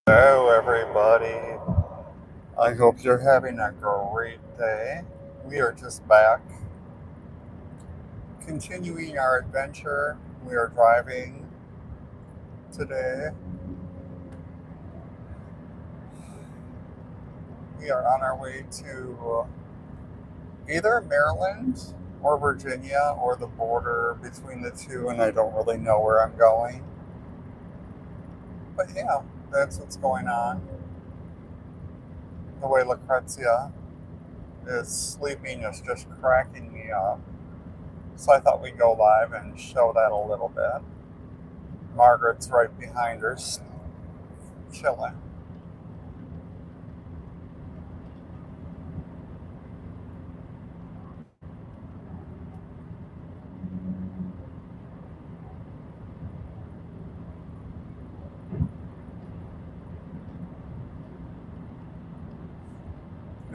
Hello, everybody. I hope you're having a great day. We are just back, continuing our adventure. We are driving today. We are on our way to either Maryland or Virginia or the border between the two, and I don't really know where I'm going. But yeah, that's what's going on. The way Lucrezia is sleeping is just cracking me up. So I thought we'd go live and show that a little bit. Margaret's right behind her, chilling.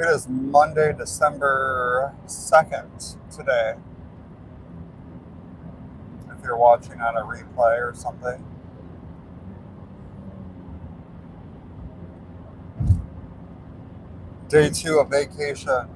It is Monday, December 2nd today. If you're watching on a replay or something, day two of vacation.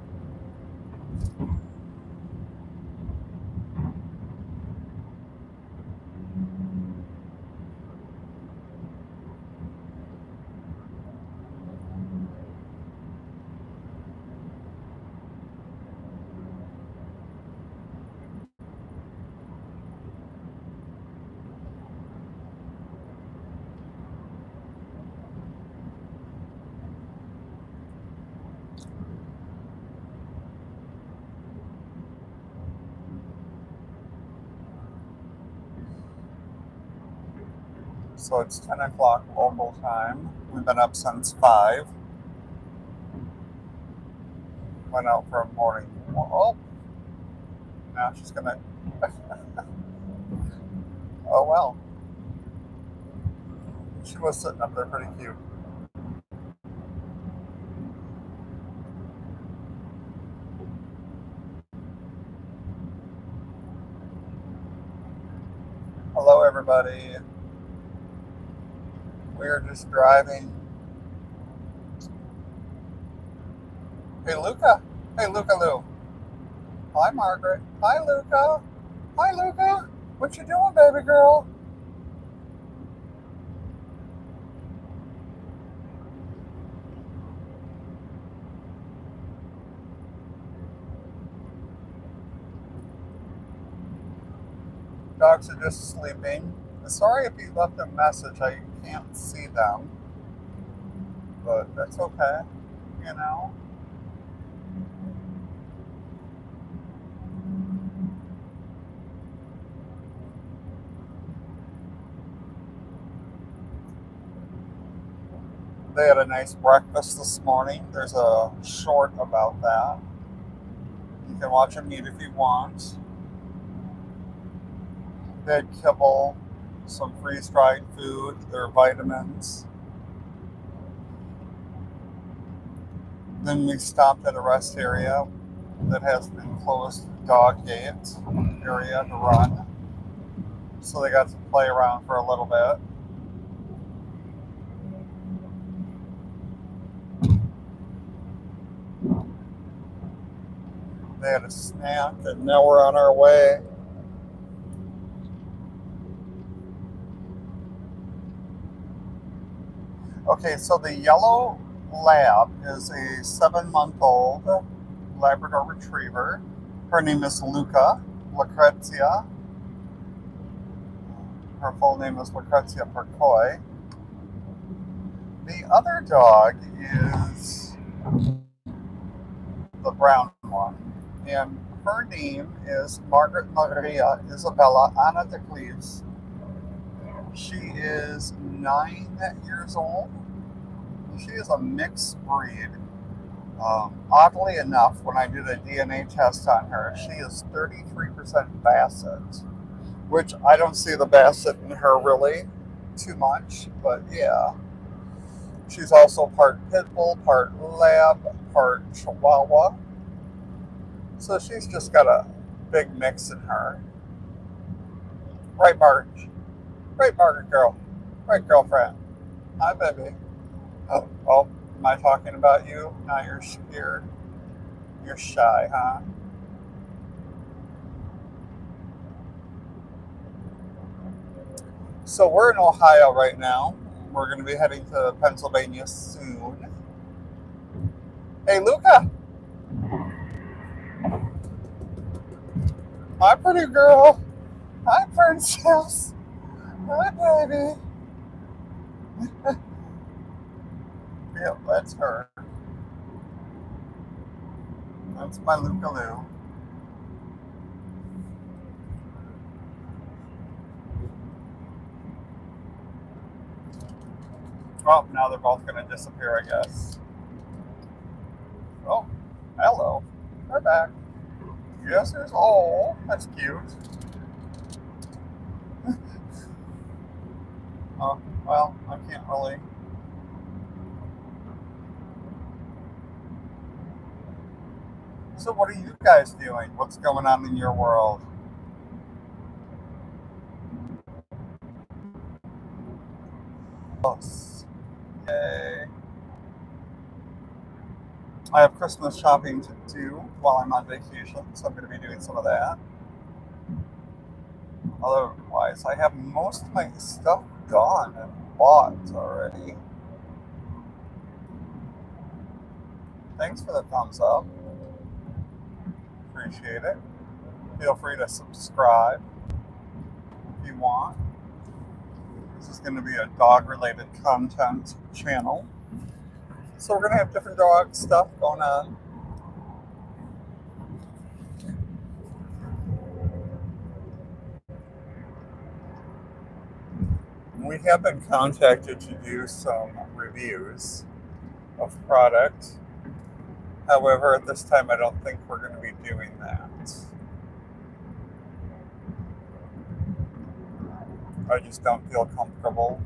So it's 10 o'clock local time. We've been up since 5. Went out for a morning walk. Oh, now she's gonna. Oh well. She was sitting up there pretty cute. Hello, everybody. We're just driving. Hey, Luca. Hey, Luca Lou. Hi, Margaret. Hi, Luca. Hi, Luca. What you doing, baby girl? Dogs are just sleeping. Sorry if you left a message. I can't see them, but that's okay. You know, they had a nice breakfast this morning. There's a short about that. You can watch them eat if you want. They had kibble, some freeze dried food, their vitamins. Then we stopped at a rest area that has an enclosed dog gate area to run. So they got to play around for a little bit. They had a snack, and now we're on our way. Okay, so the yellow lab is a 7-month-old Labrador Retriever. Her name is Lucrezia. Her full name is Lucrezia Percoy. The other dog is the brown one, and her name is Margaret Maria Isabella Ana de Cleves. She is 9 years old. She is a mixed breed. Oddly enough, when I did a DNA test on her, she is 33% Basset, which I don't see the Basset in her really too much, but yeah. She's also part Pit Bull, part Lab, part Chihuahua. So she's just got a big mix in her. Right, Marge? Right, Margaret girl? Right, girlfriend? Hi, baby. Oh, am I talking about you? Now you're scared. You're shy, huh? So we're in Ohio right now. We're going to be heading to Pennsylvania soon. Hey, Luca. Hi, pretty girl. Hi, princess. Hi, baby. Yep, that's her. That's my Luca Lou. Well, now they're both going to disappear, I guess. Oh, hello. They're back. Yes, there's. Oh, that's cute. Oh, well, I can't really. So, what are you guys doing? What's going on in your world? Close. Yay. I have Christmas shopping to do while I'm on vacation, so I'm going to be doing some of that. Otherwise, I have most of my stuff done and bought already. Thanks for the thumbs up. Appreciate it. Feel free to subscribe if you want. This is going to be a dog related content channel. So we're going to have different dog stuff going on. We have been contacted to do some reviews of product. However, at this time, I don't think we're going to be doing that. I just don't feel comfortable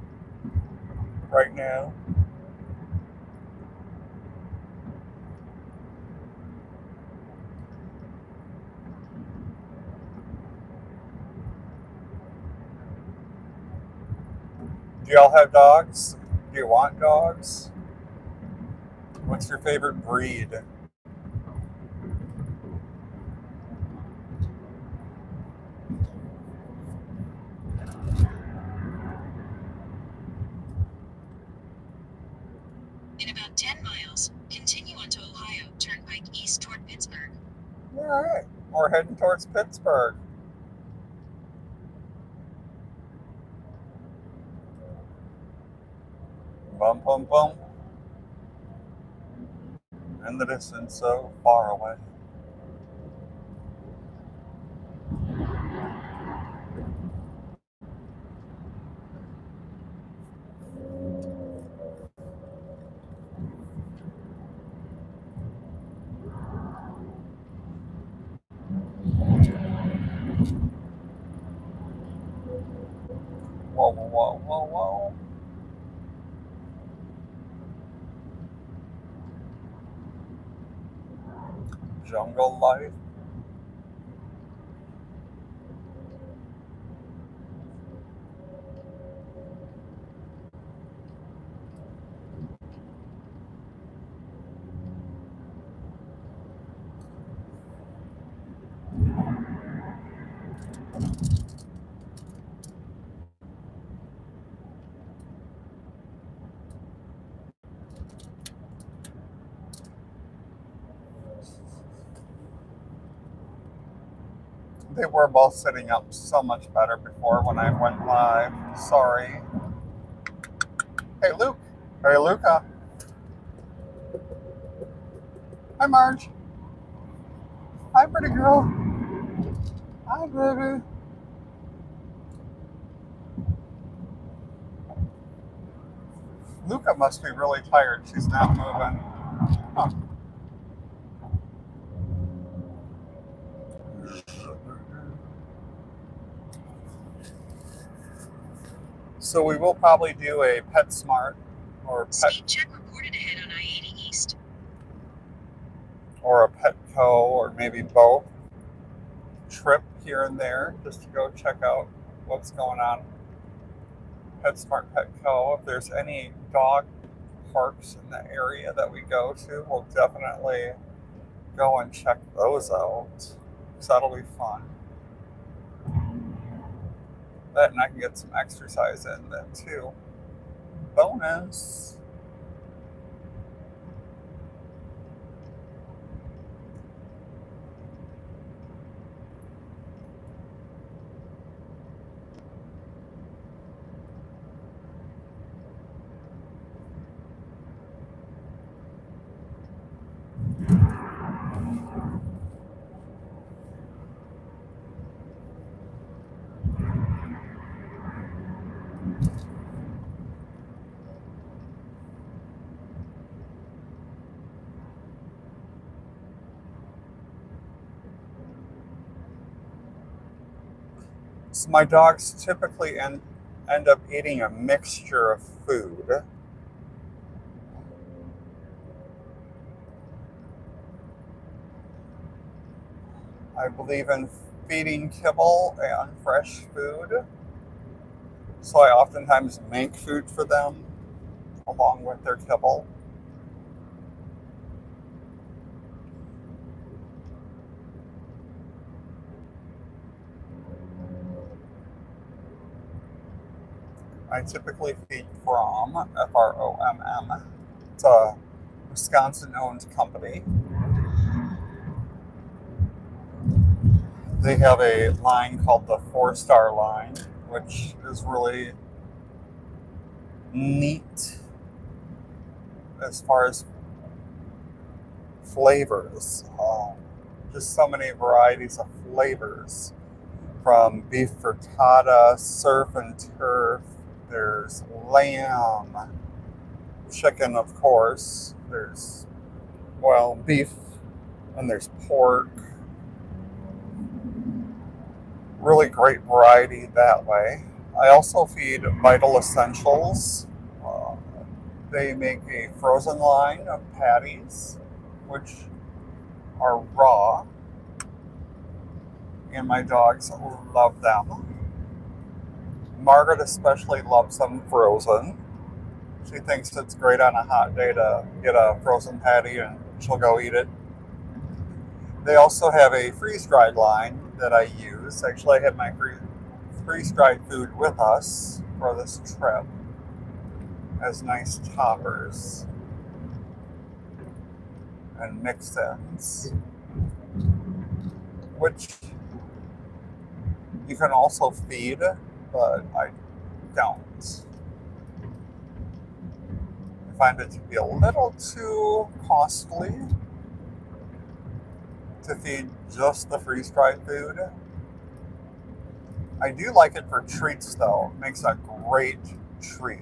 right now. Do y'all have dogs? Do you want dogs? What's your favorite breed? In about 10 miles, continue onto Ohio Turnpike east toward Pittsburgh. All right, we're heading towards Pittsburgh. Bum, bum, bum. In the distance, so far away. Whoa, whoa, whoa, whoa. Jungle life. They were both sitting up so much better before when I went live. Sorry. Hey, Luke. Hey, Luca. Hi, Marge. Hi, pretty girl. Hi, baby. Luca must be really tired. She's not moving. Huh. So we will probably do a PetSmart or Speed check reported ahead on I-80 East. or a Petco or maybe both trip here and there just to go check out what's going on. PetSmart, Petco. If there's any dog parks in the area that we go to. We'll definitely go and check those out. So that'll be fun. That and I can get some exercise in then too. Bonus. So my dogs typically end up eating a mixture of food. I believe in feeding kibble and fresh food. So I oftentimes make food for them along with their kibble. I typically feed From, F-R-O-M-M. It's a Wisconsin-owned company. They have a line called the 4-Star line, which is really neat as far as flavors. Just so many varieties of flavors, from beef frittata, surf and turf. There's lamb, chicken, of course. There's, well, beef, and there's pork. Really great variety that way. I also feed Vital Essentials. They make a frozen line of patties, which are raw, and my dogs love them. Margaret especially loves them frozen. She thinks it's great on a hot day to get a frozen patty and she'll go eat it. They also have a freeze-dried line that I use. Actually, I had my freeze-dried food with us for this trip as nice toppers and mix-ins, which you can also feed, but I don't. I find it to be a little too costly to feed just the freeze-dried food. I do like it for treats though. It makes a great treat.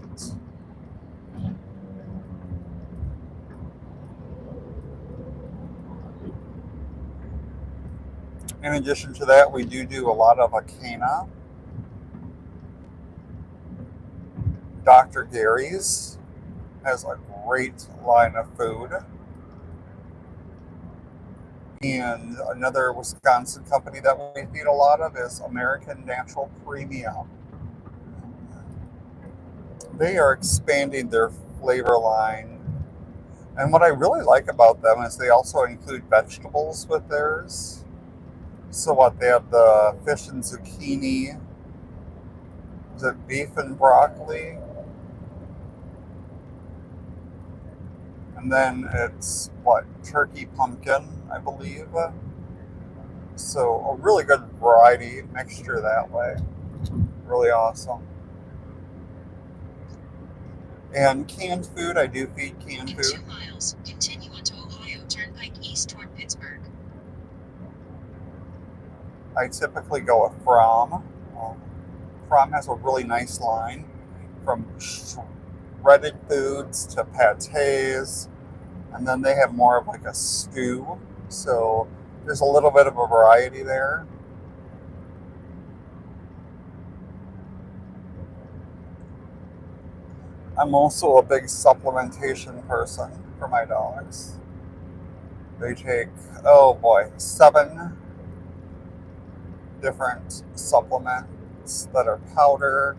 In addition to that, we do a lot of Acana. Dr. Gary's has a great line of food. And another Wisconsin company that we feed a lot of is American Natural Premium. They are expanding their flavor line. And what I really like about them is they also include vegetables with theirs. So what, they have the fish and zucchini. Is it beef and broccoli? And then it's, what, turkey pumpkin, I believe. So a really good variety mixture that way. Really awesome. And canned food, I do feed canned In food. 2 miles, continue onto Ohio Turnpike east toward Pittsburgh. I typically go with From. From has a really nice line, from shredded foods to pâtés, and then they have more of like a stew. So there's a little bit of a variety there. I'm also a big supplementation person for my dogs. They take, oh boy, 7 different supplements that are powder,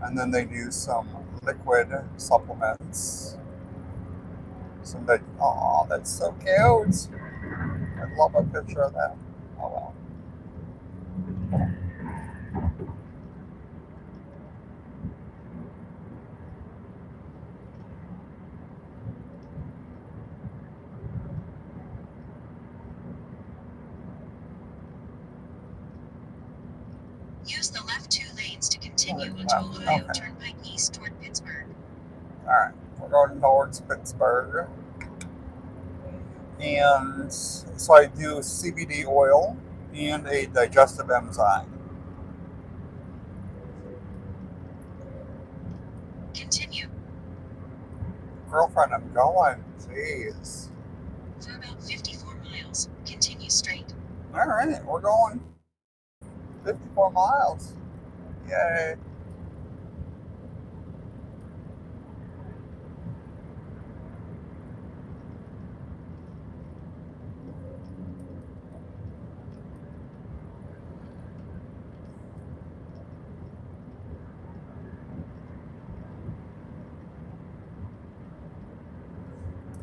and then they do some liquid supplements. Somebody, oh, that's so cute. I'd love a picture of that. Oh well. Use the left 2 lanes to continue onto Ohio Okay. Turnpike East toward Pittsburgh. Alright. We're going towards Pittsburgh. And so I do CBD oil and a digestive enzyme. Continue. Girlfriend, I'm going. Jeez. For about 54 miles, continue straight. Alright, we're going 54 miles. Yay.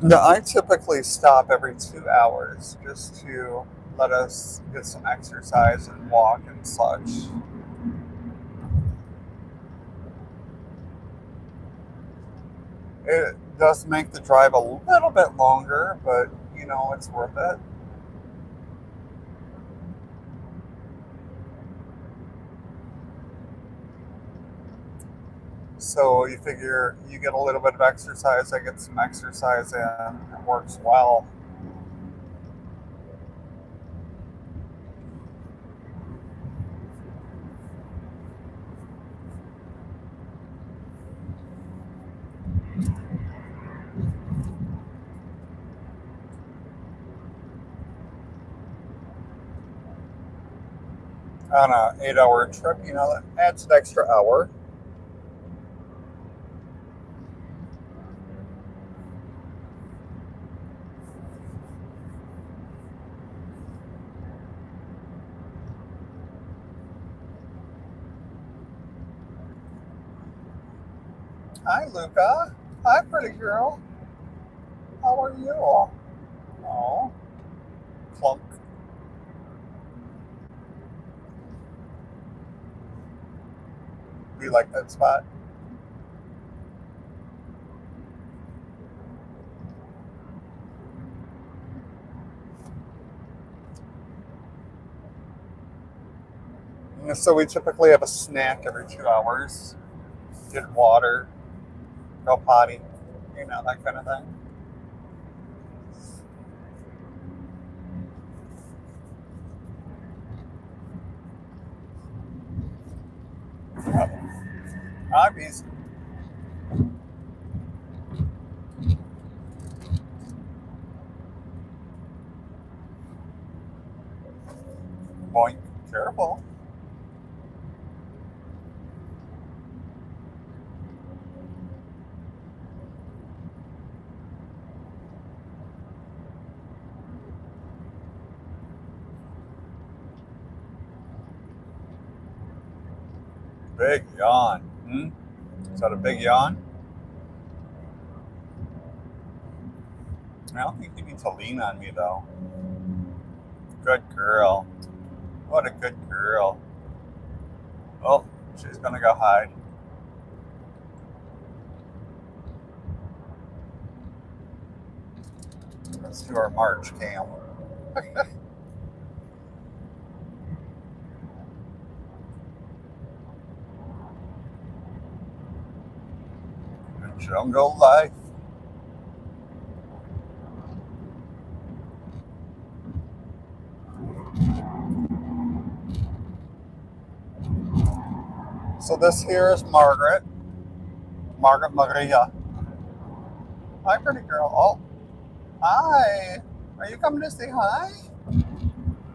No, I typically stop every 2 hours just to let us get some exercise and walk and such. It does make the drive a little bit longer, but it's worth it. So you figure you get a little bit of exercise, I get some exercise in, it works well. On an 8 hour trip, that adds an extra hour. Hi, Luca. Hi, pretty girl. How are you? Oh, Clunk. Do you like that spot? So we typically have a snack every 2 hours. Get water, go potty, that kind of thing. I'm easy. Boink. Careful. Big yawn. Is that a big yawn? I don't think you need to lean on me, though. Good girl. What a good girl. Oh, she's going to go hide. Let's do our march cam. Jungle life. So this here is Margaret. Margaret Maria. Hi, pretty girl. Oh, hi. Are you coming to say hi?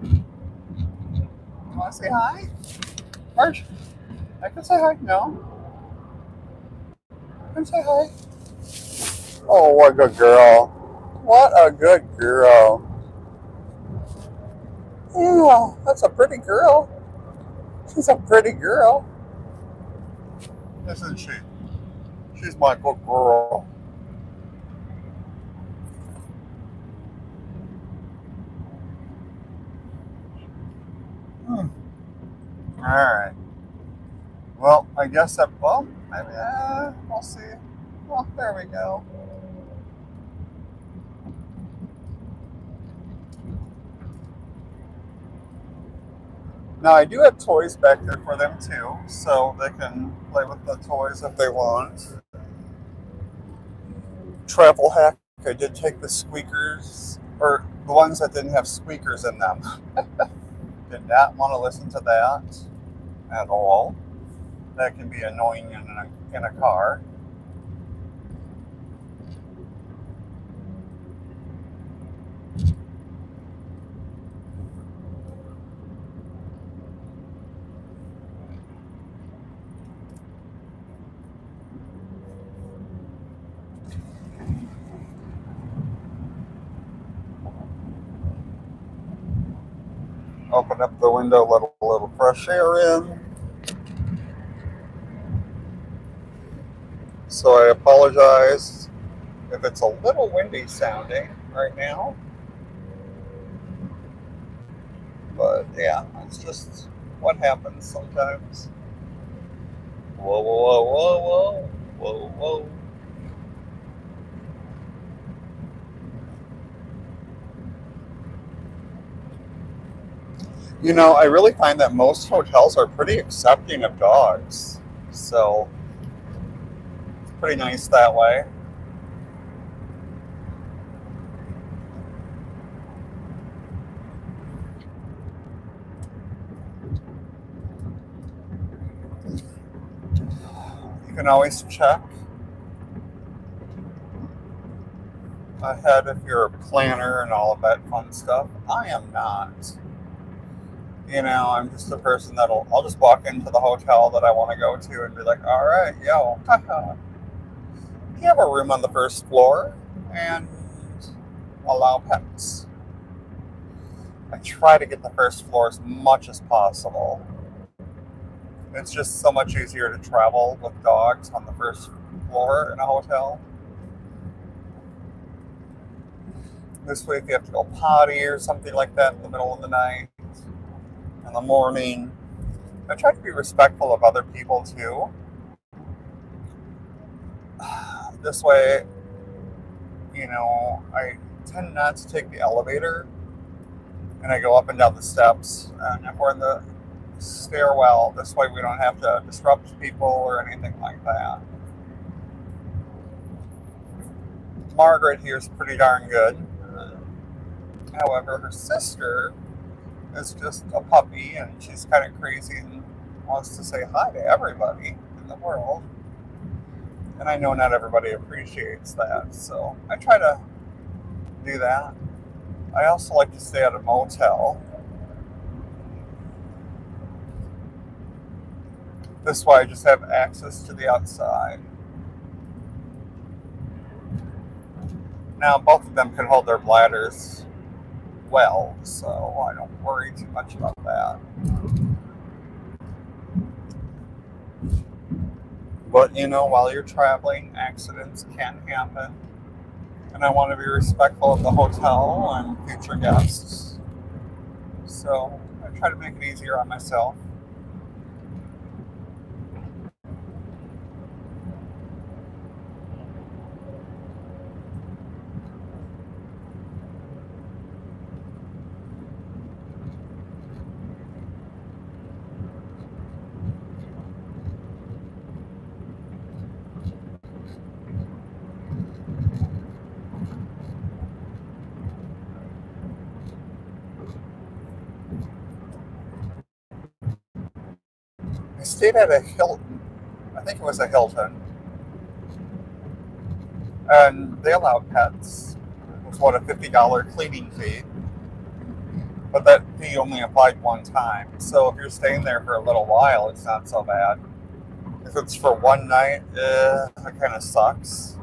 You want to say hi? Marge, I can say hi. No? I can say hi. Oh, what a good girl. What a good girl. Yeah, that's a pretty girl. She's a pretty girl. Isn't she? She's my good girl. I guess that, well, maybe, we'll see. Well, there we go. Now, I do have toys back there for them too, so they can play with the toys if they want. Travel hack, I did take the squeakers, or the ones that didn't have squeakers in them. Did not want to listen to that at all. That can be annoying in a car. Open up the window, let a little fresh air in. So I apologize if it's a little windy sounding right now. But yeah, it's just what happens sometimes. Whoa, whoa, whoa, whoa, whoa, whoa, whoa. You know, I really find that most hotels are pretty accepting of dogs. So it's pretty nice that way. You can always check ahead if you're a planner and all of that fun stuff. I am not. You know, I'm just a person I'll just walk into the hotel that I want to go to and be like, all right, yo, you have a room on the first floor and allow pets. I try to get the first floor as much as possible. It's just so much easier to travel with dogs on the first floor in a hotel. This way, if you have to go potty or something like that in the middle of the night, in the morning, I try to be respectful of other people too. This way, I tend not to take the elevator and I go up and down the steps. And if we're in the stairwell, this way we don't have to disrupt people or anything like that. Margaret here is pretty darn good. However, her sister is just a puppy and she's kind of crazy and wants to say hi to everybody in the world. And I know not everybody appreciates that, so I try to do that. I also like to stay at a motel. This way I just have access to the outside. Now, both of them can hold their bladders well, so I don't worry too much about that. But, while you're traveling, accidents can happen. And I want to be respectful of the hotel and future guests. So I try to make it easier on myself. I stayed at a Hilton. I think it was a Hilton. And they allowed pets. It was what, a $50 cleaning fee. But that fee only applied one time. So if you're staying there for a little while, it's not so bad. If it's for one night, that kind of sucks.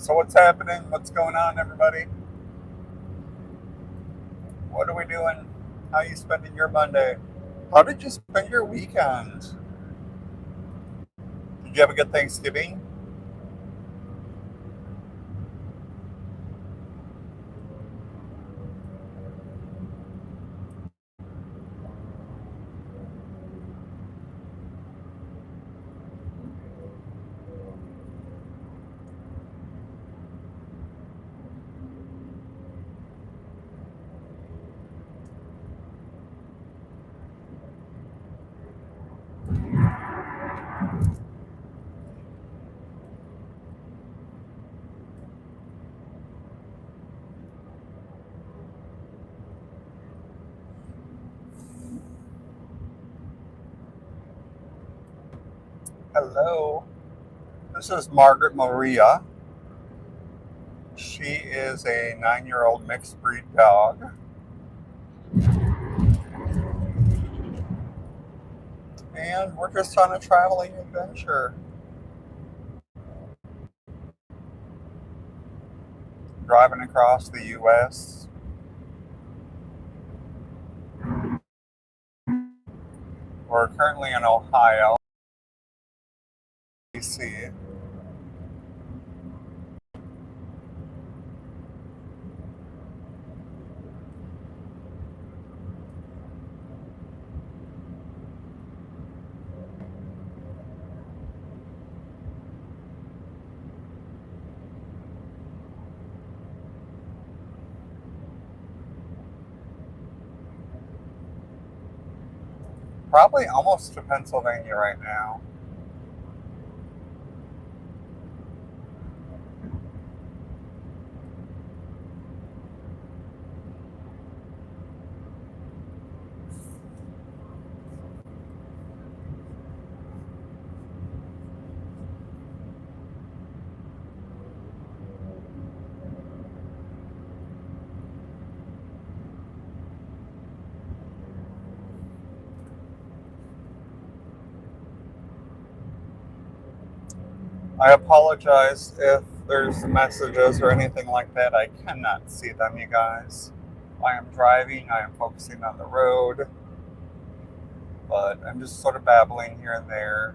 So what's happening? What's going on, everybody? What are we doing? How are you spending your Monday? How did you spend your weekend? Did you have a good Thanksgiving? Hello. This is Margaret Maria. She is a 9-year-old mixed breed dog. And we're just on a traveling adventure. Driving across the U.S. We're currently in Ohio, D.C. Probably almost to Pennsylvania right now. I apologize if there's messages or anything like that. I cannot see them, you guys. I am driving, I am focusing on the road, but I'm just sort of babbling here and there.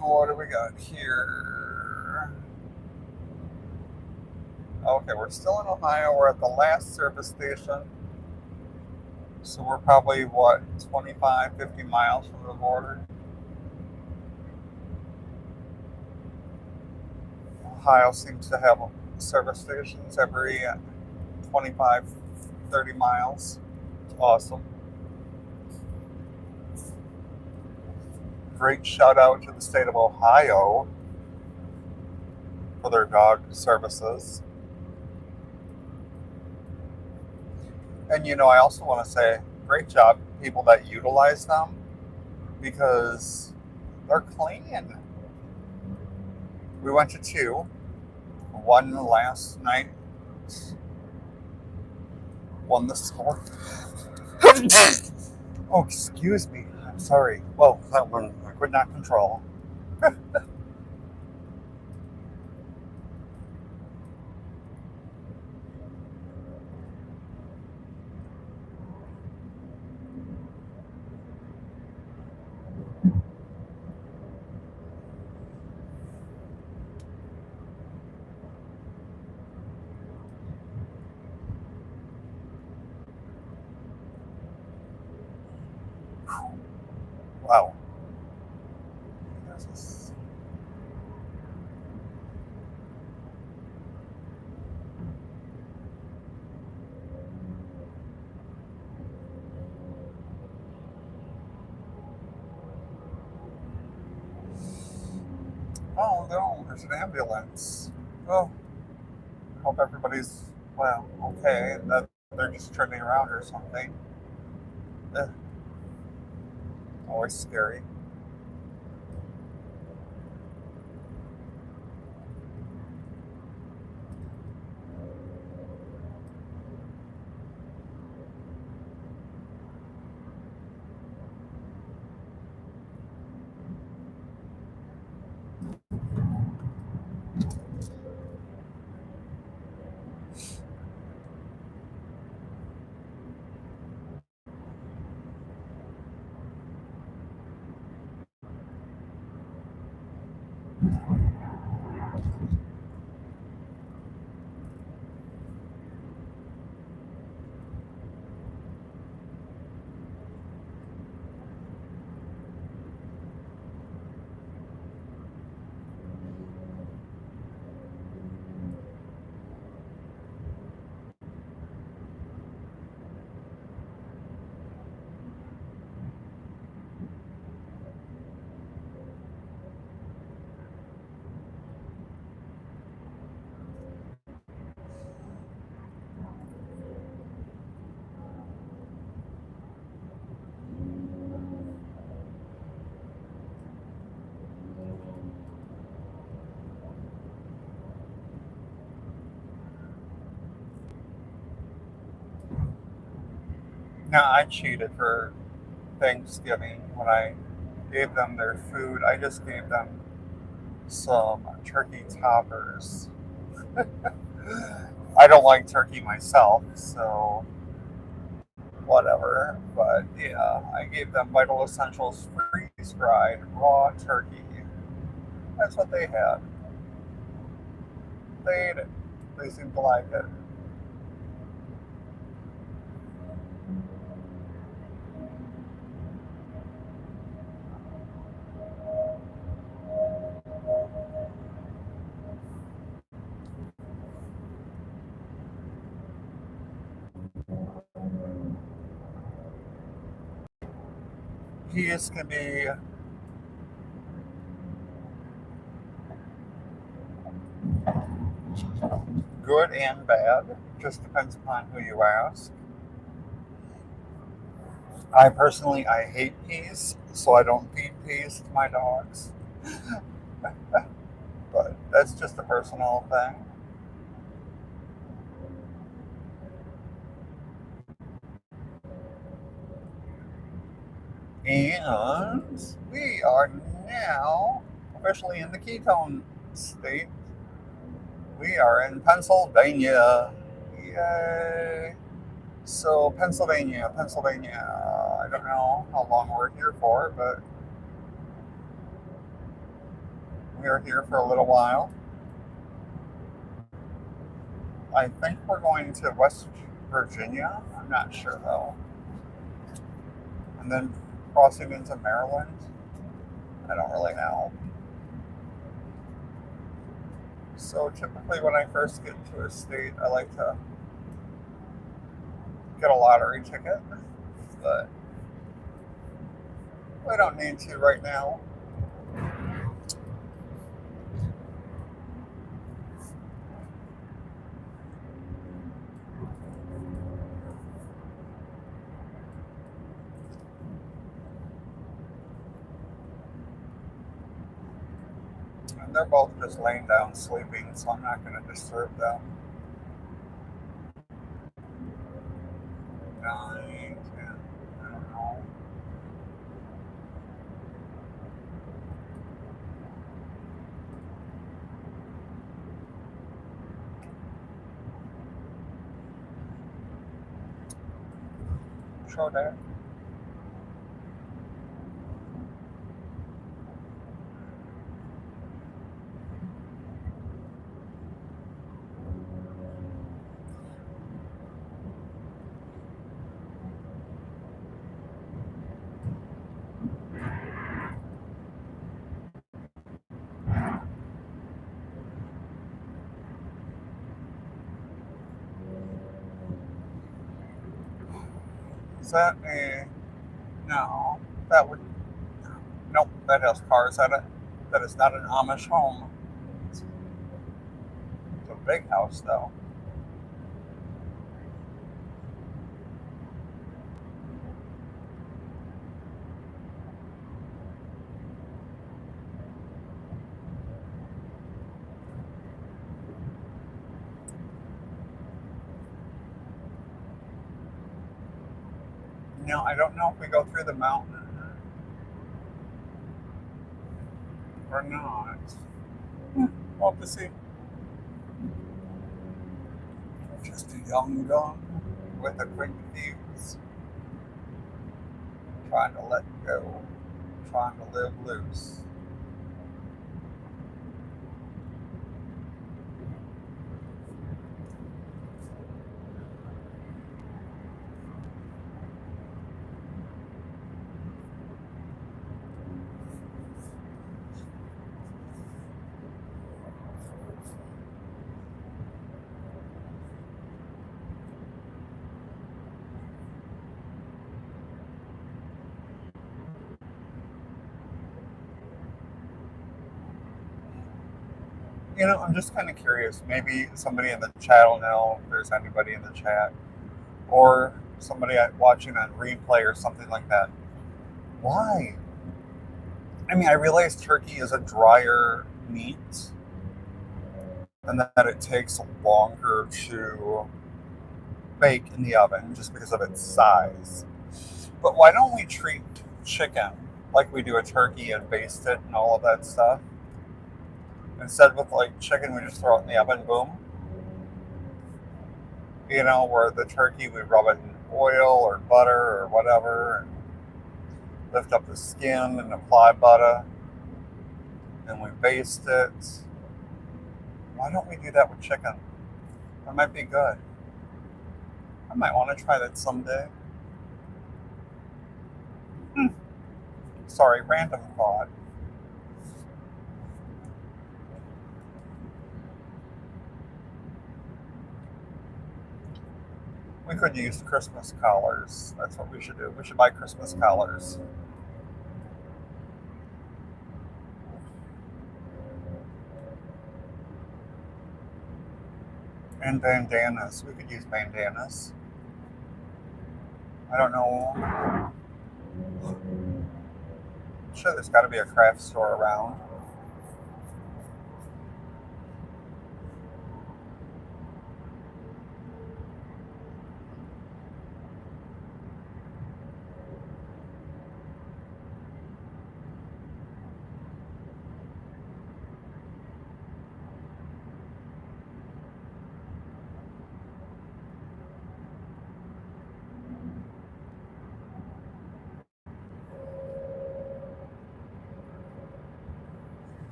What do we got here? Okay, we're still in Ohio. We're at the last service station. So we're probably, what, 25, 50 miles from the border? Ohio seems to have service stations every 25, 30 miles. It's awesome. Great shout out to the state of Ohio for their dog services. And I also want to say, great job, people that utilize them because they're clean. We went to two. One last night, one this morning. Oh, excuse me. I'm sorry. Well, that one I could not control. Wow. Oh no, there's an ambulance. Oh, hope everybody's, well, okay. That they're just turning around or something. Eh, always scary. Now, I cheated for Thanksgiving when I gave them their food. I just gave them some turkey toppers. I don't like turkey myself, so whatever. But yeah, I gave them Vital Essentials freeze dried raw turkey. That's what they had. They ate it. They seemed to like it. Peas can be good and bad. Just depends upon who you ask. I personally, I hate peas, so I don't feed peas to my dogs. But that's just a personal thing. And we are now officially in the ketone state. We are in Pennsylvania. Yay. So, Pennsylvania. I don't know how long we're here for, but we are here for a little while. I think we're going to West Virginia. I'm not sure though. And then crossing into Maryland. I don't really know. So typically, when I first get to a state, I like to get a lottery ticket, but we don't need to right now. And they're both just laying down sleeping, so I'm not going to disturb them. 9, 10, I don't know. Show that. Is that a. No. That would. Nope, that has cars at it. That is not an Amish home. It's a big house, though. No, I don't know if we go through the mountain or not. We'll have to see. Just a young gun with a quick fuse, trying to let go, trying to live loose. I'm just kind of curious. Maybe somebody in the chat will know if there's anybody in the chat, or somebody watching on replay or something like that. Why? I mean, I realize turkey is a drier meat and that it takes longer to bake in the oven just because of its size. But why don't we treat chicken like we do a turkey and baste it and all of that stuff? Instead, with like chicken, we just throw it in the oven, boom. Where the turkey, we rub it in oil or butter or whatever, and lift up the skin and apply butter, and we baste it. Why don't we do that with chicken? That might be good. I might want to try that someday. Sorry, random thought. We could use Christmas collars. That's what we should do. We should buy Christmas collars. And bandanas. We could use bandanas. I don't know. Sure, there's got to be a craft store around.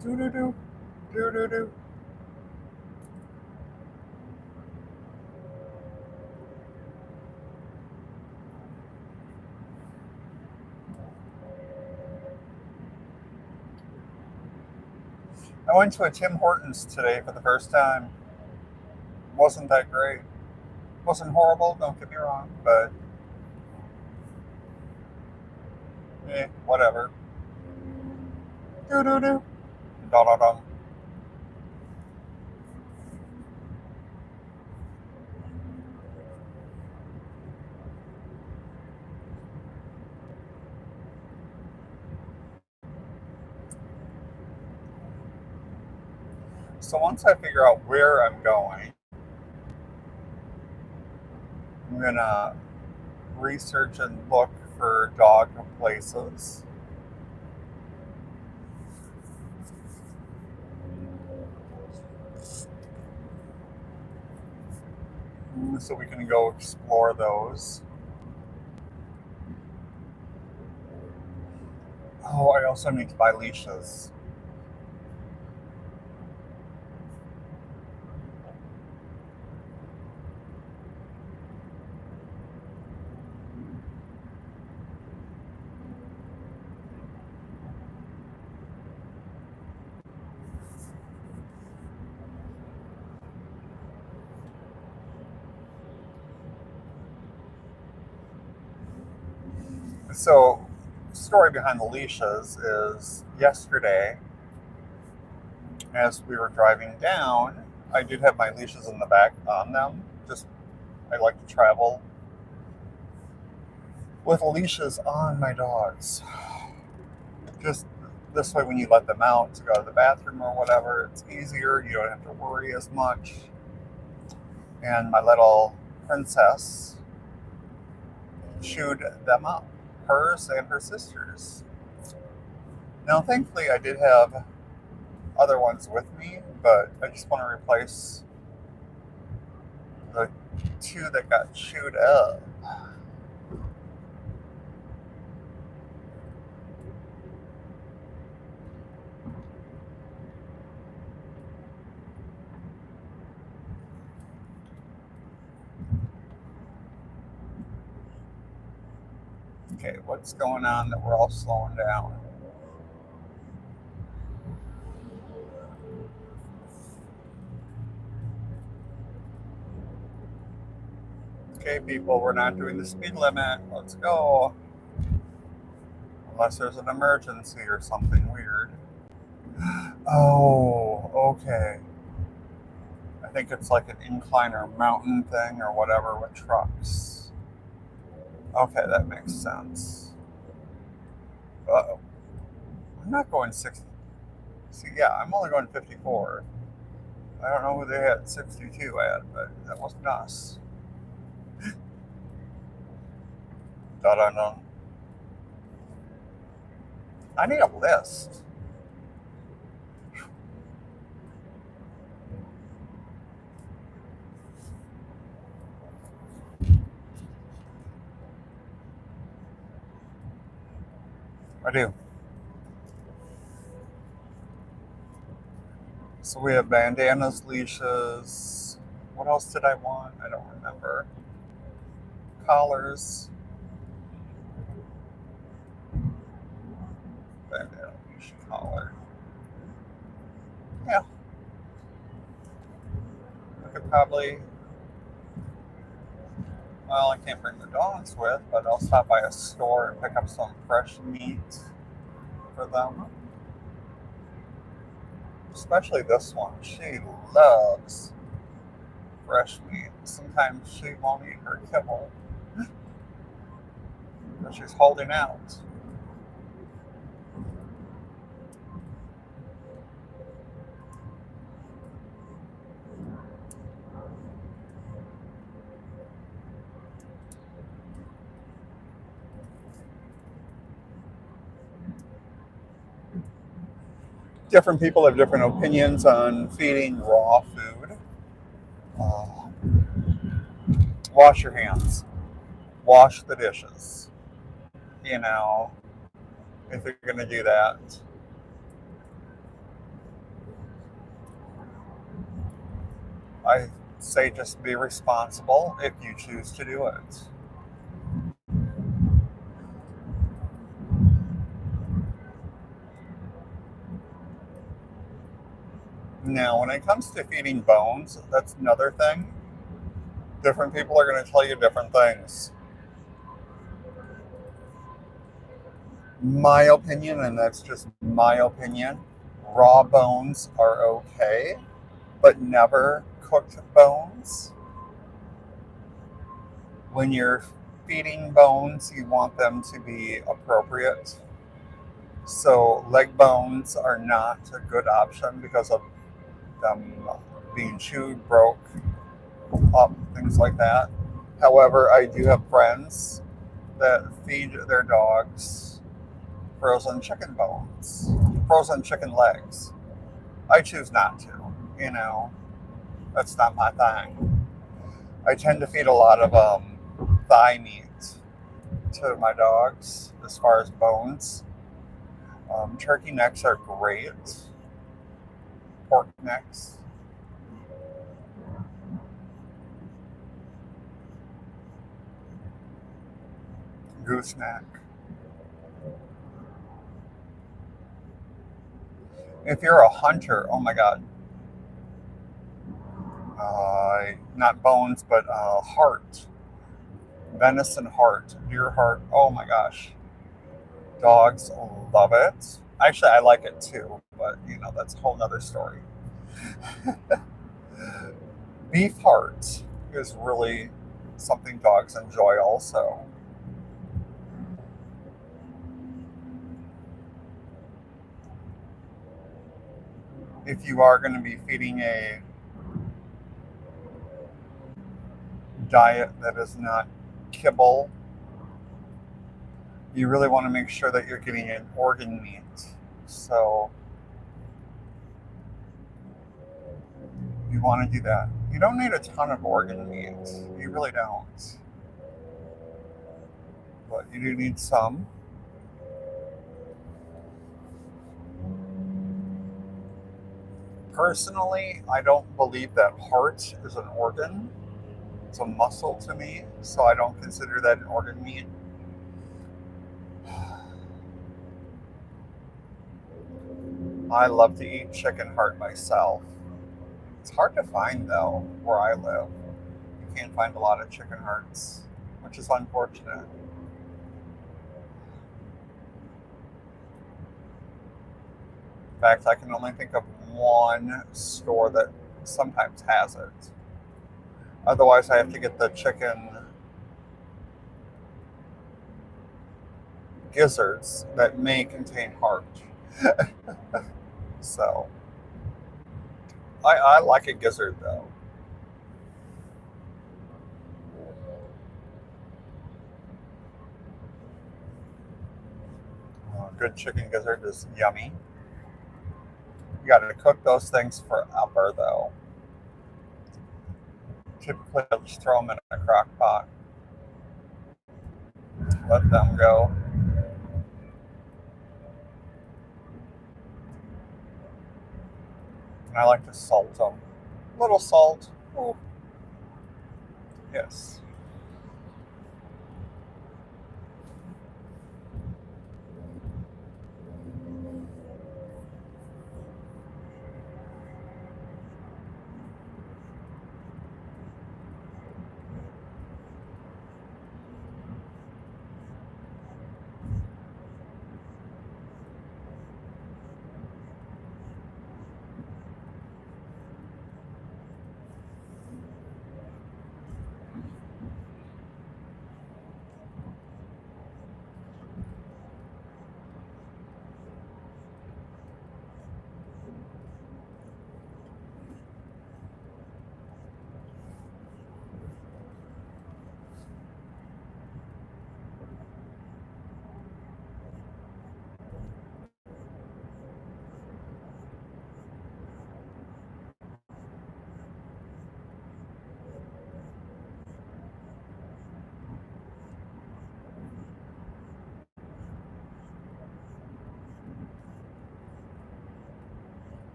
Do-do-do. Do-do-do. I went to a Tim Hortons today for the first time. Wasn't that great. Wasn't horrible, don't get me wrong, but whatever. Do-do-do. Da-da-dum. So once I figure out where I'm going, I'm gonna research and look for dog places. So we can go explore those. Oh, I also need to buy leashes. So, story behind the leashes is yesterday, as we were driving down, I did have my leashes in the back on them. Just, I like to travel with leashes on my dogs. Just this way, when you let them out to go to the bathroom or whatever, it's easier. You don't have to worry as much. And my little princess chewed them up, hers and her sister's. Now, thankfully, I did have other ones with me, but I just want to replace the two that got chewed up. Okay, what's going on that we're all slowing down? Okay, people, we're not doing the speed limit. Let's go. Unless there's an emergency or something weird. Oh, okay. I think it's like an incline or mountain thing or whatever with trucks. Okay, that makes sense. Uh-oh. I'm not going 60. See, yeah, I'm only going 54. I don't know who they had 62 at, but that wasn't us. Da-da-da. I need a list. I do. So we have bandanas, leashes. What else did I want? I don't remember. Collars. Bandana, leash, collar. Yeah, I could probably. Well, I can't bring the dogs with, but I'll stop by a store and pick up some fresh meat for them. Especially this one. She loves fresh meat. Sometimes she won't eat her kibble, but she's holding out. Different people have different opinions on feeding raw food. Uh, Wash your hands. Wash the dishes. You know, if you're going to do that. I say just be responsible if you choose to do it. Now, when it comes to feeding bones, that's another thing. Different people are going to tell you different things. My opinion, and that's just my opinion, raw bones are okay, but never cooked bones. When you're feeding bones, you want them to be appropriate. So, leg bones are not a good option because of them being chewed, broke up, things like that. However, I do have friends that feed their dogs frozen chicken bones, frozen chicken legs. I choose not to. You know, that's not my thing. I tend to feed a lot of thigh meat to my dogs as far as bones. Turkey necks are great. Pork necks. Gooseneck. If you're a hunter, oh my god, not bones, but heart, venison heart, deer heart. Oh my gosh, dogs love it. Actually, I like it too, but you know that's a whole nother story. Beef heart is really something dogs enjoy also. If you are going to be feeding a diet that is not kibble, you really want to make sure that you're getting an organ meat. So you want to do that. You don't need a ton of organ meat. You really don't. But you do need some. Personally, I don't believe that heart is an organ. It's a muscle to me, so I don't consider that an organ meat. I love to eat chicken heart myself. It's hard to find though where I live. You can't find a lot of chicken hearts, which is unfortunate. In fact, I can only think of one store that sometimes has it. Otherwise, I have to get the chicken gizzards that may contain heart. So, I like a gizzard though. Good chicken gizzard is yummy. You got to cook those things forever though. Typically, I'll just throw them in a crock pot, let them go. And I like to salt them. A little salt. Ooh, yes.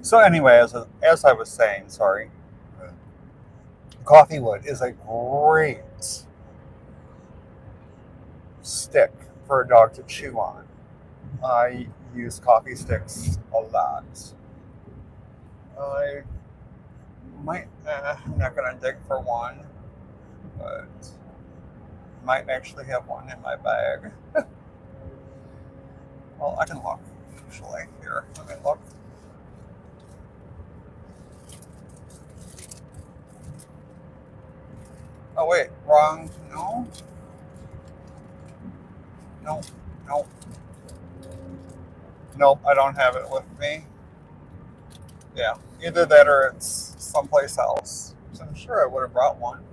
So anyway, as I was saying, sorry, coffee wood is a great stick for a dog to chew on. I use coffee sticks a lot. I I'm not gonna dig for one, but might actually have one in my bag. Well, I can look. Actually, here, let me look. Oh wait, wrong. No, no, no, nope. I don't have it with me. Yeah, either that or it's someplace else. So I'm sure I would have brought one.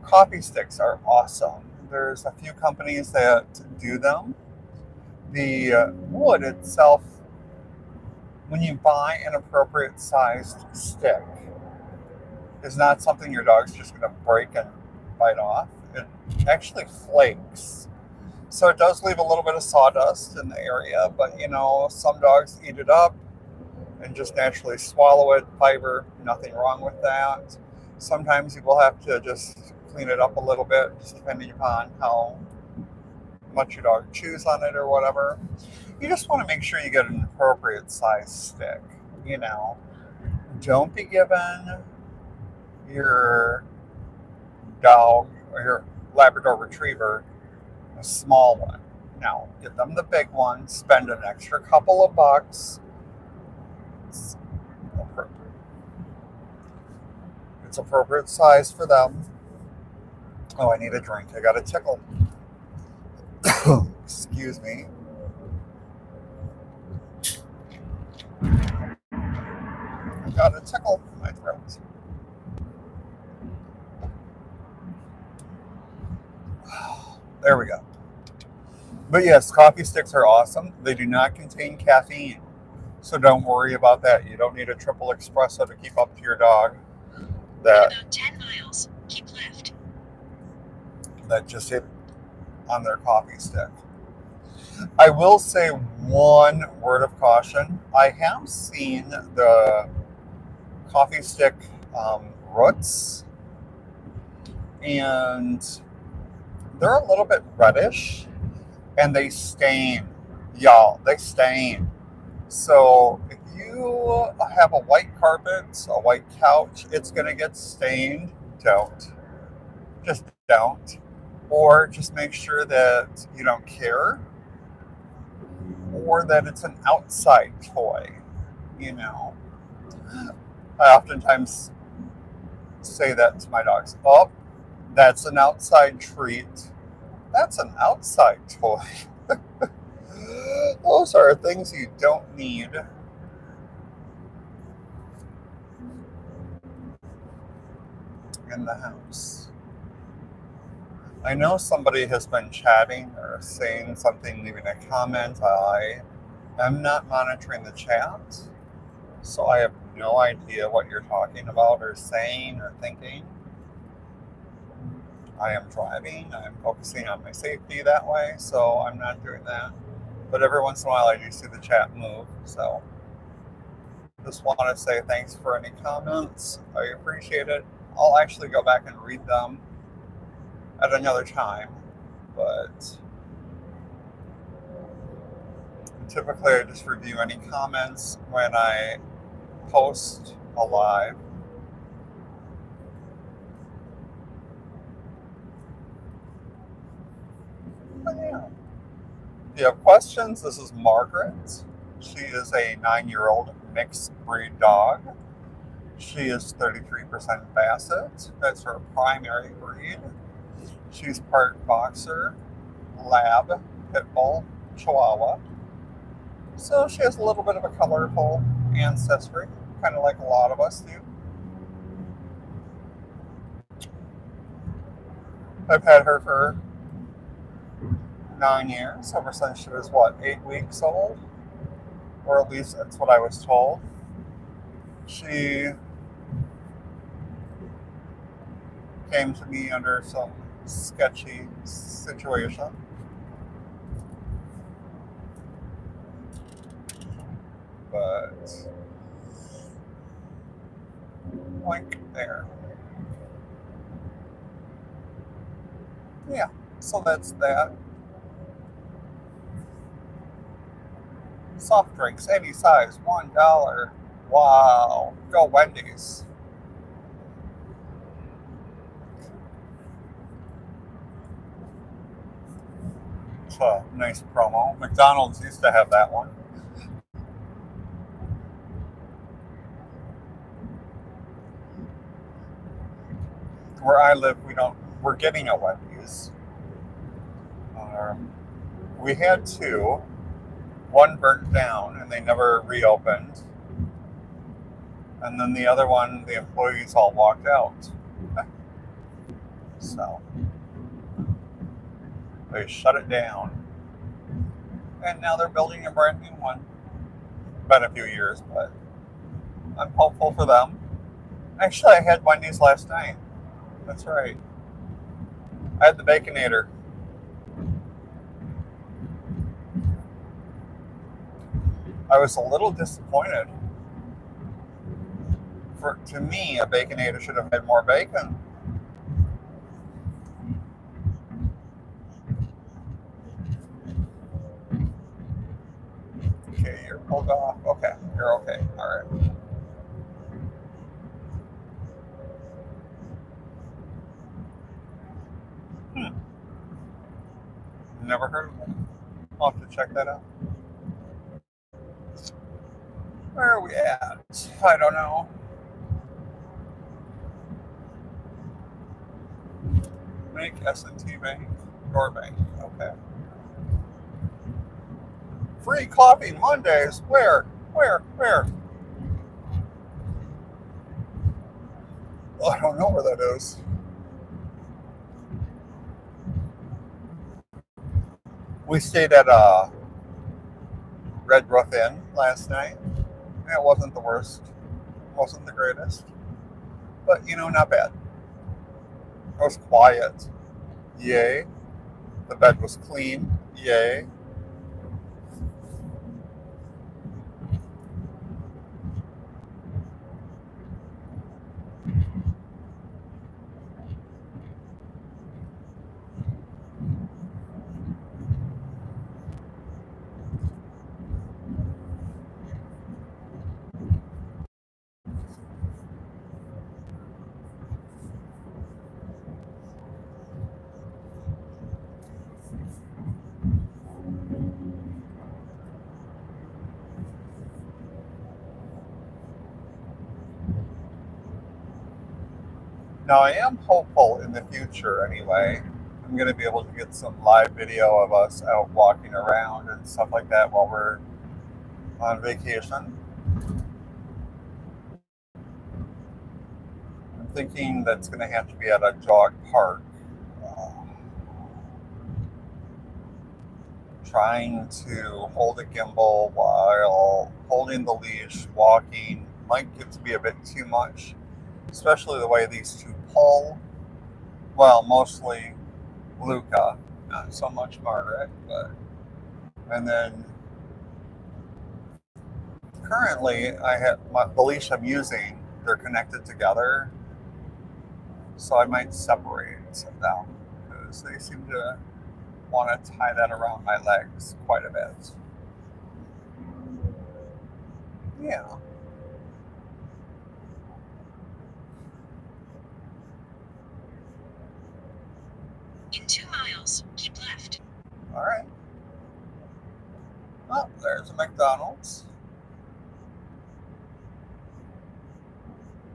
Coffee sticks are awesome. There's a few companies that do them. The wood itself, when you buy an appropriate sized stick, is not something your dog's just going to break and bite off. It actually flakes. So it does leave a little bit of sawdust in the area, but some dogs eat it up and just naturally swallow it. Fiber, nothing wrong with that. Sometimes you will have to just clean it up a little bit, just depending upon how much your dog chews on it or whatever. You just want to make sure you get an appropriate size stick. You know, don't be given your dog or your Labrador Retriever a small one. Now, get them the big one, spend an extra couple of bucks. It's appropriate. It's appropriate size for them. Oh, I need a drink. I got a tickle. Excuse me. I got a tickle in my throat. There we go. But yes, coffee sticks are awesome. They do not contain caffeine. So don't worry about that. You don't need a triple espresso to keep up to your dog In that about 10 miles, keep left. that just hit on their coffee stick. I will say one word of caution. I have seen the coffee stick roots, and they're a little bit reddish, and they stain. Y'all, they stain. So if you have a white carpet, a white couch, it's going to get stained. Don't. Just don't. Or just make sure that you don't care, or that it's an outside toy. You know, I oftentimes say that to my dogs. Oh, that's an outside treat. That's an outside toy. Those are things you don't need in the house. I know somebody has been chatting or saying something, leaving a comment. I am not monitoring the chat, so I have no idea what you're talking about or saying or thinking. I am driving, I'm focusing on my safety that way, so I'm not doing that. But every once in a while I do see the chat move, so just want to say thanks for any comments. I appreciate it. I'll actually go back and read them at another time, but typically I just review any comments when I post a live. But yeah. If you have questions, this is Margaret. She is a 9-year-old mixed breed dog. She is 33% Basset. That's her primary breed. She's part boxer, lab, pit bull, chihuahua. So she has a little bit of a colorful ancestry, kind of like a lot of us do. I've had her for 9 years, ever since she was, 8 weeks old? Or at least that's what I was told. She came to me under some sketchy situation. But, like, there. Yeah, so that's that. Soft drinks, any size, $1. Wow. Go Wendy's. It's a nice promo. McDonald's used to have that one. Where I live, we're getting a Wendy's. We had two. One burnt down and they never reopened. And then the other one, the employees all walked out. So they shut it down. And now they're building a brand new one. Been a few years, but I'm hopeful for them. Actually, I had Wendy's last night. That's right. I had the Baconator. I was a little disappointed. To me, a Baconator should have had more bacon. Okay, you're pulled off. Okay, you're okay. All right. Hmm. Never heard of it. I'll have to check that out. Where are we at? I don't know. Make S&T Bank your bank. Okay. Free coffee Mondays. Where? Where? Well, I don't know where that is. We stayed at a Red Roof Inn last night. It wasn't the worst. Wasn't the greatest. But, not bad. It was quiet. Yay. The bed was clean. Yay. Now, I am hopeful in the future, anyway. I'm going to be able to get some live video of us out walking around and stuff like that while we're on vacation. I'm thinking that's going to have to be at a dog park. Trying to hold a gimbal while holding the leash, walking, might get to be a bit too much, especially the way these two pull. Well, mostly Luca, not so much Margaret, but. And then currently, the leash I'm using, they're connected together, so I might separate them because they seem to want to tie that around my legs quite a bit. Yeah. In 2 miles, keep left. All right. Oh, there's a McDonald's.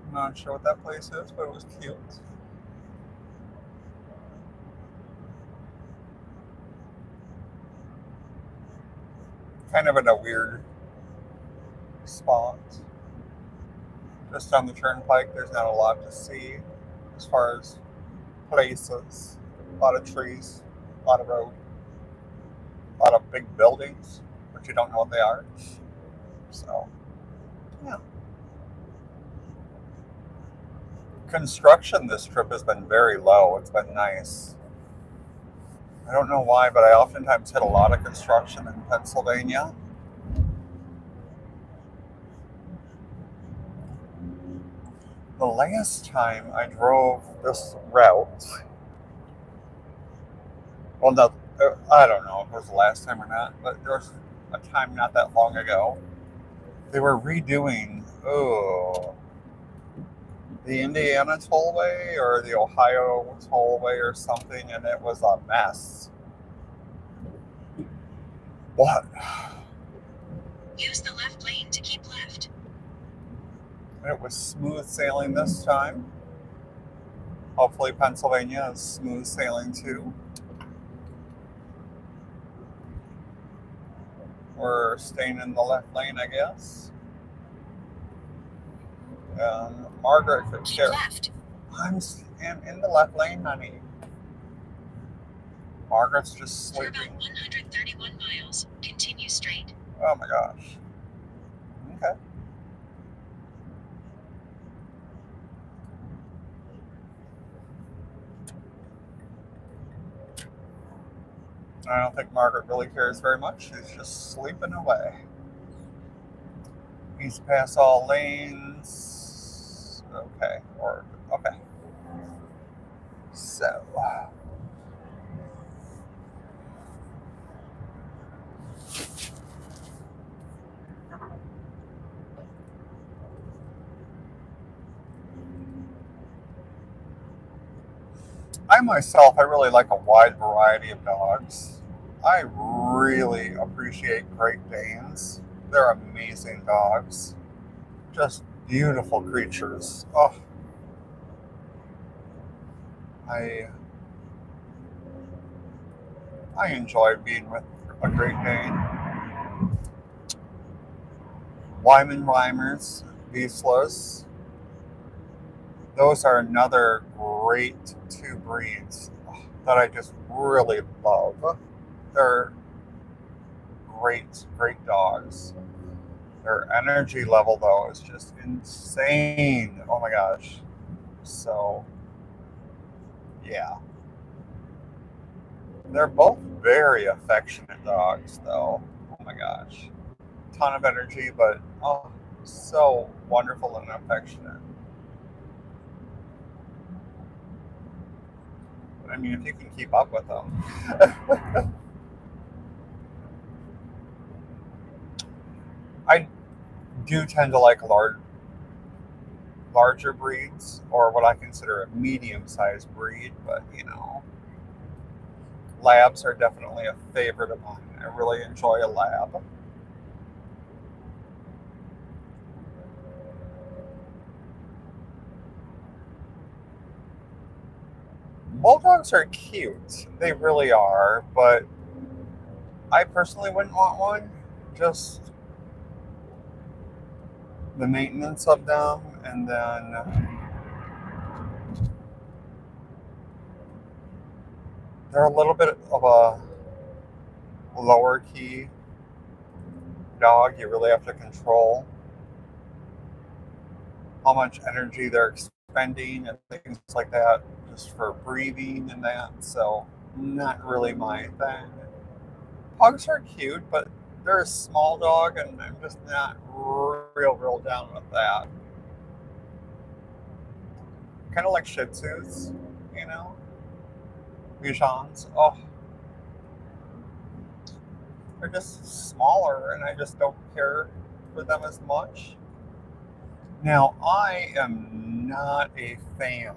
I'm not sure what that place is, but it was cute. Kind of in a weird spot. Just on the turnpike, there's not a lot to see as far as places. A lot of trees, a lot of road, a lot of big buildings, but you don't know what they are. So, yeah. Construction this trip has been very low. It's been nice. I don't know why, but I oftentimes hit a lot of construction in Pennsylvania. The last time I drove this route, well, no, I don't know if it was the last time or not, but there was a time not that long ago. They were redoing, the Indiana tollway or the Ohio tollway or something, and it was a mess. What? Use the left lane to keep left. It was smooth sailing this time. Hopefully Pennsylvania is smooth sailing too. We're staying in the left lane, I guess. Margaret could Keep share. left. I'm in the left lane, honey. Margaret's just For sleeping. about 131 miles, continue straight. Oh my gosh. Okay. I don't think Margaret really cares very much. She's just sleeping away. He's past all lanes. Okay. Okay. So. I really like a wide variety of dogs. I really appreciate Great Danes. They're amazing dogs. Just beautiful creatures. Oh, I I enjoy being with a Great Dane. Wyman Weimers, Vizslas. Those are another great two breeds that I just really love. They're great, great dogs. Their energy level, though, is just insane. Oh my gosh. So, yeah. They're both very affectionate dogs, though. Oh my gosh. Ton of energy, but oh, so wonderful and affectionate. I mean, if you can keep up with them. I do tend to like larger breeds, or what I consider a medium-sized breed, but labs are definitely a favorite of mine. I really enjoy a lab. Bulldogs are cute. They really are, but I personally wouldn't want one. Just the maintenance of them, and then they're a little bit of a lower key dog. You really have to control how much energy they're expending and things like that, just for breathing and that. So, not really my thing. Pugs are cute, but they're a small dog, and I'm just not real down with that. Kind of like Shih Tzus, you know, Bichons. Oh, they're just smaller, and I just don't care for them as much. Now, I am not a fan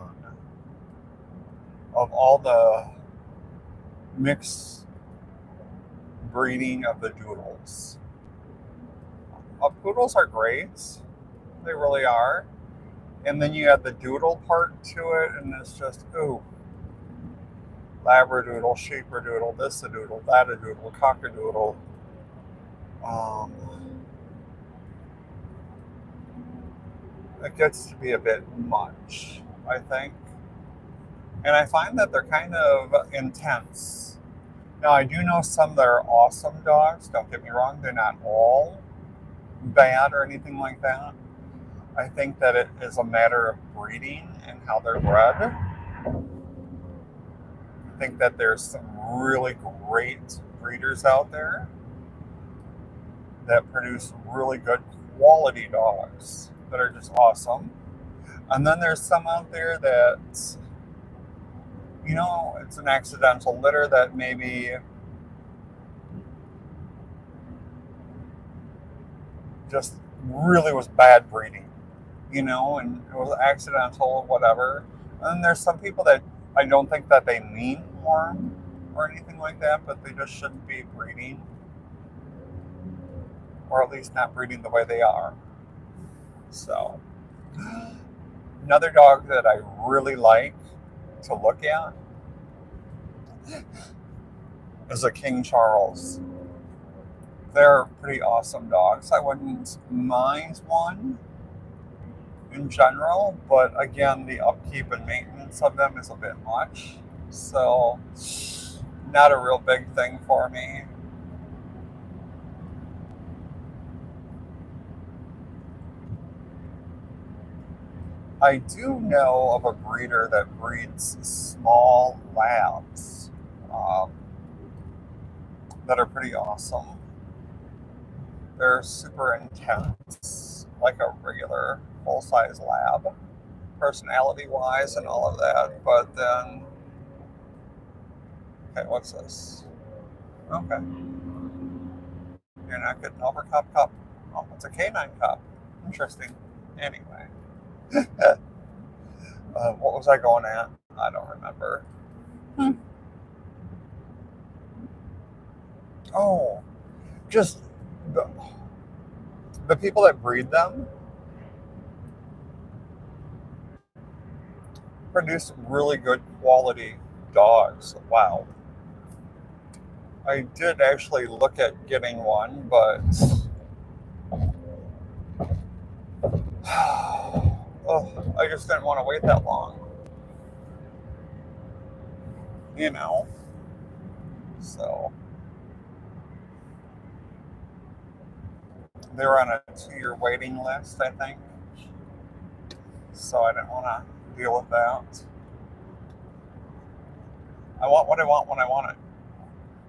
of all the mixed breeding of the doodles. Poodles are great, they really are. And then you add the doodle part to it, and it's just, ooh, labradoodle, sheepadoodle, this a doodle, that a doodle, cockadoodle. Um, it gets to be a bit much, I think. And I find that they're kind of intense. Now, I do know some that are awesome dogs, don't get me wrong, they're not all bad or anything like that. I think that it is a matter of breeding and how they're bred. I think that there's some really great breeders out there that produce really good quality dogs that are just awesome. And then there's some out there that, it's an accidental litter that maybe just really was bad breeding, and it was accidental, whatever. And then there's some people that I don't think that they mean harm or anything like that, but they just shouldn't be breeding, or at least not breeding the way they are. So, another dog that I really like to look at is a King Charles. They're pretty awesome dogs. I wouldn't mind one in general, but again, the upkeep and maintenance of them is a bit much. So, not a real big thing for me. I do know of a breeder that breeds small labs that are pretty awesome. They're super intense, like a regular full size lab, personality wise, and all of that. But then, okay, what's this? Okay, you're not getting over cup. Oh, it's a canine cup. Interesting. Anyway, what was I going at? I don't remember. Hmm. Oh, just the, the people that breed them produce really good quality dogs. Wow. I did actually look at getting one, but oh, I just didn't want to wait that long, you know. So they were on a 2-year waiting list, I think. So I didn't want to deal with that. I want what I want when I want it,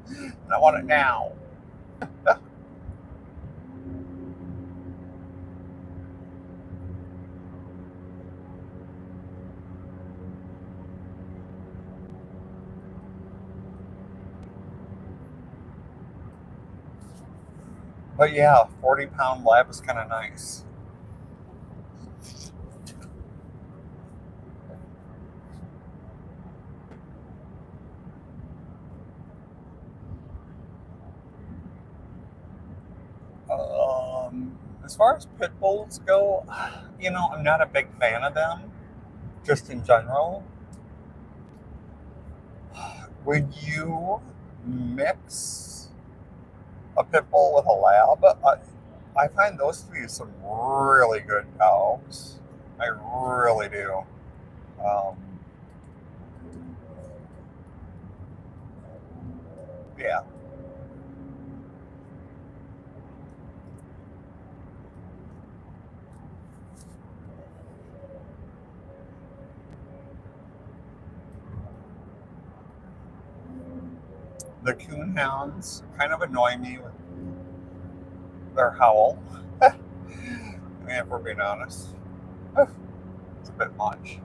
and I want it now. But yeah, 40-pound lab is kind of nice. As far as pit bulls go, I'm not a big fan of them, just in general. When you mix a pit bull with a lab, I find those to be some really good dogs. I really do. Um, yeah, the coonhounds kind of annoy me with their howl. I mean, if we're being honest, it's a bit much.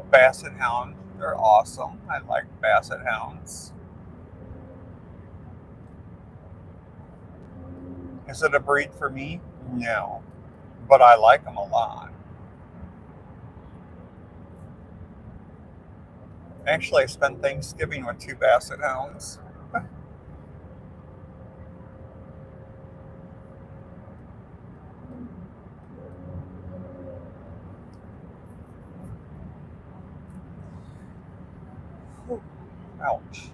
A basset hound, they're awesome. I like basset hounds. Is it a breed for me? No, but I like them a lot. Actually, I spent Thanksgiving with two basset hounds. Ouch.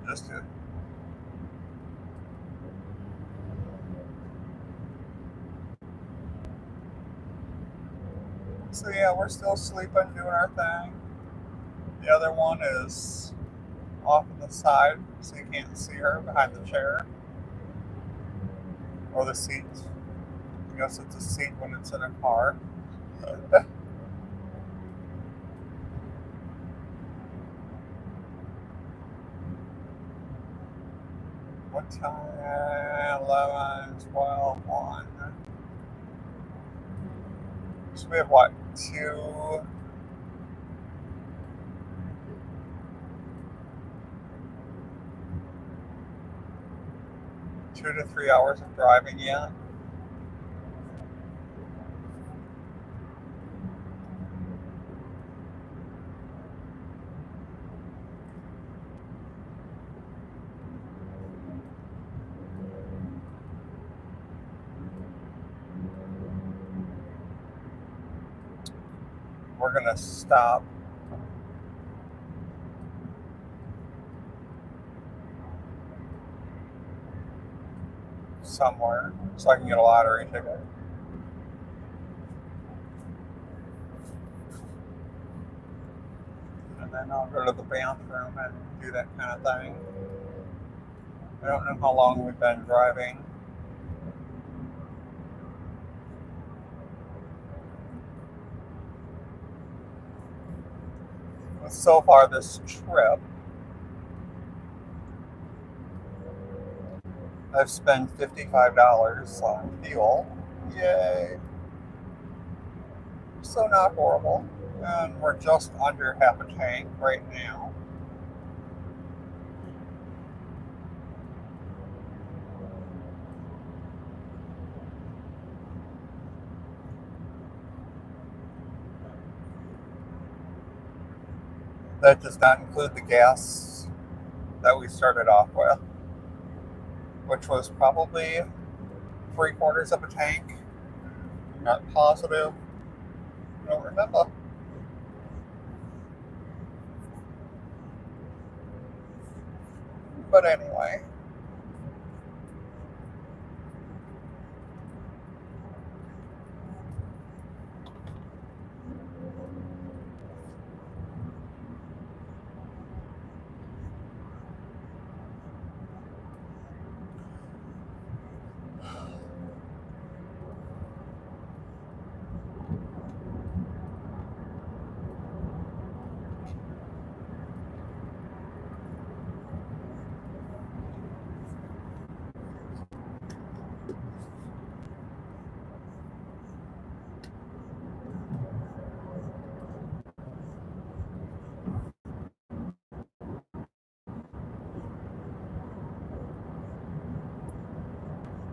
Just a, so yeah, we're still sleeping, doing our thing. The other one is off on the side, so you can't see her behind the chair or the seat. I guess it's a seat when it's in a car. What time? 11, 12, 1. So we have what? 2 to 3 hours of driving yet? We're gonna stop somewhere so I can get a lottery ticket. And then I'll go to the bathroom and do that kind of thing. I don't know how long we've been driving. So far this trip, I've spent $55 on fuel. Yay. So not horrible. And we're just under half a tank right now. That does not include the gas that we started off with, which was probably 3/4 of a tank. I'm not positive. I don't remember. But anyway.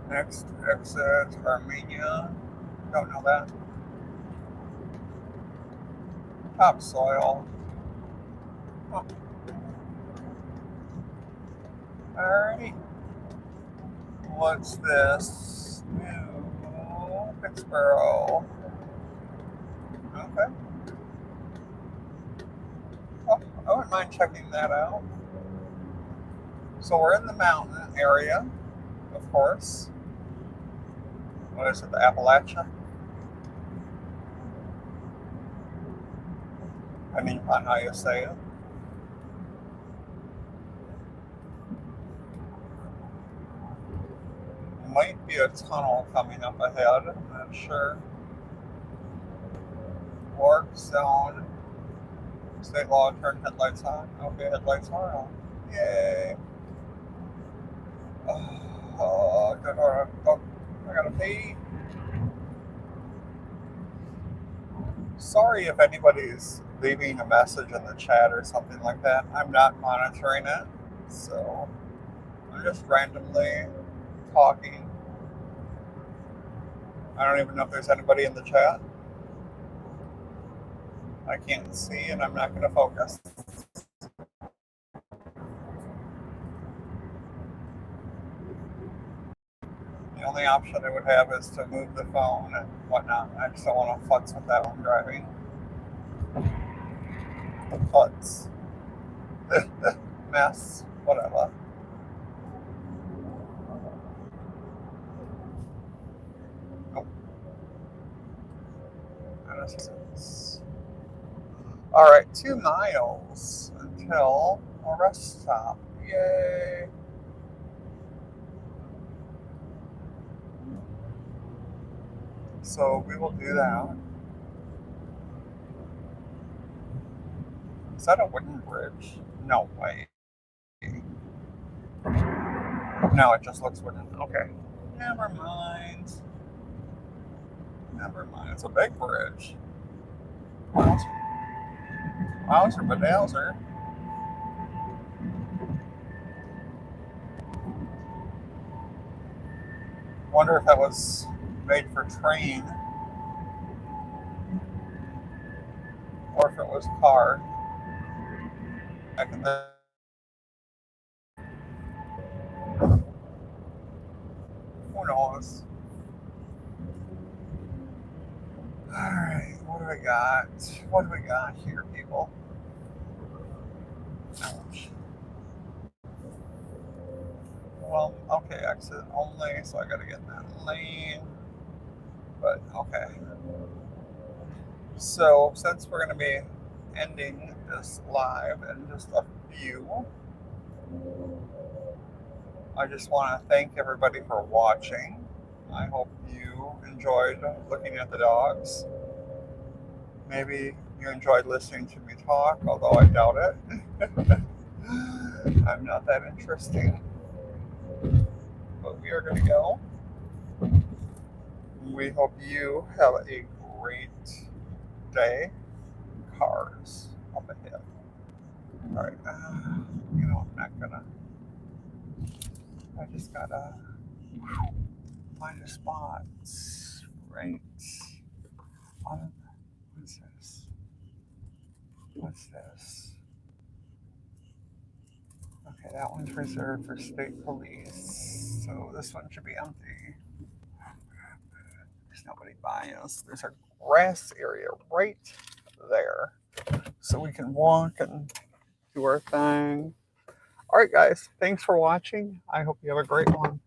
Next exit, Armenia. Don't know that. Topsoil. Oh, alrighty. What's this? New Pittsburgh. Okay. Oh, I wouldn't mind checking that out. So we're in the mountain area, of course. What is it, the Appalachia? I mean, on how you say it. Might be a tunnel coming up ahead. I'm not sure. Work zone. State law, turn headlights on. Okay, headlights are on. Yay. Oh, I gotta pee. Sorry if anybody's leaving a message in the chat or something like that. I'm not monitoring it, so I'm just randomly talking. I don't even know if there's anybody in the chat. I can't see and I'm not going to focus. The only option I would have is to move the phone and whatnot. I just don't want to futz with that while I'm driving. Futz. Mess. Whatever. Nope. Alright, 2 miles until a rest stop. Yay! So we will do that. Is that a wooden bridge? No way. No, it just looks wooden. Okay. Never mind. Never mind. It's a big bridge. Wowzer Badowser. Wonder if that was made for train or if it was car. Back in the who knows? Alright, what do we got? What do we got here, people? Ouch. Well, okay, exit only, so I gotta get in that lane. But, okay. So, since we're gonna be ending this live in just a few, I just want to thank everybody for watching. I hope you enjoyed looking at the dogs. Maybe you enjoyed listening to me talk, although I doubt it. I'm not that interesting. But we are going to go. We hope you have a great day. Cars up ahead. Alright, you know, I'm not gonna. I just gotta find a spot right on. What's this? What's this? Okay, that one's reserved for state police. So this one should be empty. There's nobody by us. There's a grass area right there. So we can walk and do our thing. All right, guys, thanks for watching. I hope you have a great one.